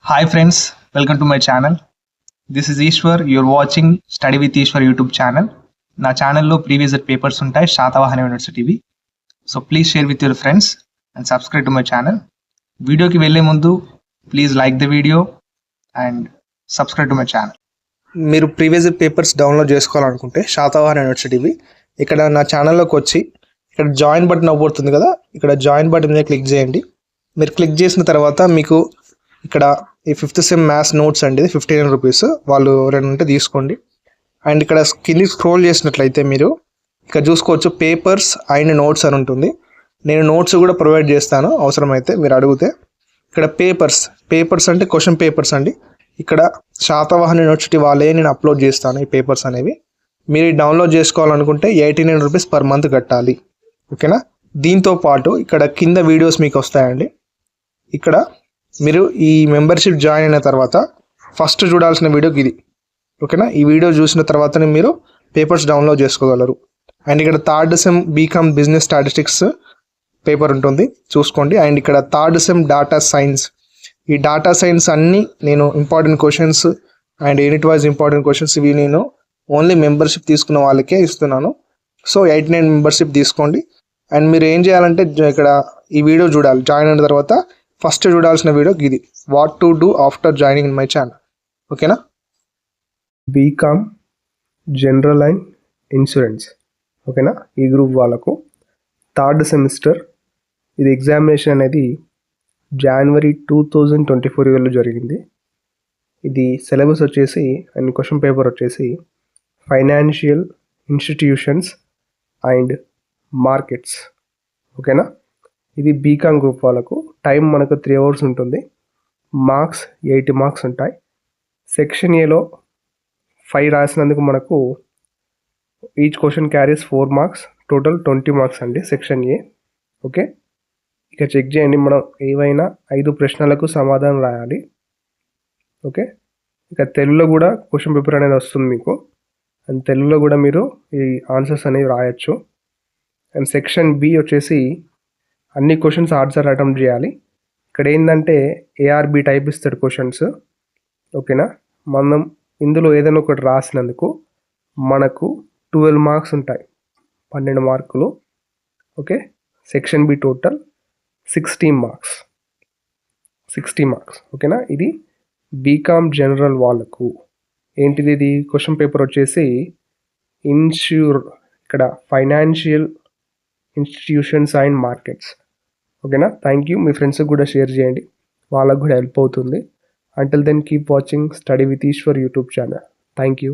Hi friends, welcome to my channel. This is Ishwar. You're watching Study with Ishwar YouTube channel. నా ఛానల్లో previous papers ఉంటాయి శాతవాహన యూనివర్సిటీవి. So please share with your friends and subscribe to my channel. వీడియోకి వెళ్ళే ముందు please like the video and subscribe to my channel. మీరు previous papers download చేసుకోవాలనుకుంటే శాతవాహన యూనివర్సిటీవి ఇక్కడ నా ఛానల్లోకి వచ్చి ఇక్కడ జాయిన్ బటన్ అవ్వబడుతుంది కదా, ఇక్కడ జాయిన్ బటన్ మీద క్లిక్ చేయండి. మీరు క్లిక్ చేసిన తర్వాత మీకు ఇక్కడ ఈ 5th సెమ్ మ్యాథ్స్ నోట్స్ అండి, 59 రూపీస్ వాళ్ళు రెండు ఉంటే తీసుకోండి. అండ్ ఇక్కడ కింది స్క్రోల్ చేసినట్లయితే మీరు ఇక్కడ చూసుకోవచ్చు పేపర్స్ అండ్ నోట్స్ అని ఉంటుంది. నేను నోట్స్ కూడా ప్రొవైడ్ చేస్తాను అవసరమైతే మీరు అడిగితే. ఇక్కడ పేపర్స్ అంటే క్వశ్చన్ పేపర్స్ అండి. ఇక్కడ శాతవాహన యూనివర్సిటీ వాళ్ళే నేను అప్లోడ్ చేస్తాను ఈ పేపర్స్ అనేవి. మీరు డౌన్లోడ్ చేసుకోవాలనుకుంటే 89 రూపీస్ పర్ మంత్ కట్టాలి, ఓకేనా. దీంతో పాటు ఇక్కడ కింద వీడియోస్ మీకు వస్తాయండి. ఇక్కడ మీరు ఈ మెంబర్షిప్ జాయిన్ అయిన తర్వాత ఫస్ట్ చూడాల్సిన వీడియో ఇది, ఓకేనా. ఈ వీడియో చూసిన తర్వాతనే మీరు పేపర్స్ డౌన్లోడ్ చేసుకోగలరు. అండ్ ఇక్కడ 3rd sem BCom business statistics paper ఉంటుంది, చూసుకోండి. అండ్ ఇక్కడ 3rd సెమ్ డాటా సైన్స్, ఈ డాటా సైన్స్ అన్నీ నేను important questions and unit wise important questions ఇవి నేను ఓన్లీ మెంబర్షిప్ తీసుకున్న వాళ్ళకే ఇస్తున్నాను. సో 89 మెంబర్షిప్ తీసుకోండి. అండ్ మీరు ఏం చేయాలంటే ఇక్కడ ఈ వీడియో చూడాలి. జాయిన్ అయిన తర్వాత ఫస్ట్ చూడాల్సిన వీడియో ఇది, what to do after joining in my channel, ఓకేనా. బీకామ్ జనరల్ అండ్ ఇన్సూరెన్స్, ఓకేనా. ఈ గ్రూప్ వాళ్ళకు 3rd సెమిస్టర్ ఇది ఎగ్జామినేషన్ అనేది జనవరి 2024 జరిగింది. ఇది సిలబస్ వచ్చేసి అండ్ క్వశ్చన్ పేపర్ వచ్చేసి ఫైనాన్షియల్ ఇన్స్టిట్యూషన్స్ అండ్ మార్కెట్స్, ఓకేనా. ఇది బీకామ్ గ్రూప్ వాళ్ళకు. టైం మనకు 3 hours ఉంటుంది. మార్క్స్ 80 మార్క్స్ ఉంటాయి. సెక్షన్ ఏలో 5 రాసినందుకు మనకు each question carries 4 marks, total 20 marks అండి సెక్షన్ ఏ, ఓకే. ఇక చెక్ చేయండి, మనం ఏవైనా 5 ప్రశ్నలకు సమాధానం రాయాలి, ఓకే. ఇక తెలుగులో కూడా క్వశ్చన్ పేపర్ అనేది వస్తుంది మీకు, అండ్ తెలుగులో కూడా మీరు ఈ ఆన్సర్స్ అనేవి రాయొచ్చు. అండ్ సెక్షన్ బి వచ్చేసి అన్ని క్వశ్చన్స్ ఆన్సర్ అటెంప్ట్ చేయాలి. ఇక్కడ ఏంటంటే ఏఆర్బి టైప్ ఇస్తాడు క్వశ్చన్స్, ఓకేనా. మనం ఇందులో ఏదైనా ఒకటి రాసినందుకు మనకు 12 మార్క్స్ ఉంటాయి, 12 మార్కులు, okay. Section B total 60 marks, ఓకేనా. ఇది బీకామ్ జనరల్ వాళ్ళకు ఏంటిది, ఇది క్వశ్చన్ పేపర్ వచ్చేసి ఇక్కడ ఫైనాన్షియల్ ఇన్స్టిట్యూషన్స్ అండ్ మార్కెట్స్, ఓకేనా. Thank you. మీ ఫ్రెండ్స్కి కూడా షేర్ చేయండి, వాళ్ళకు కూడా హెల్ప్ అవుతుంది. Until then keep watching study with Eshwar YouTube channel. Thank you.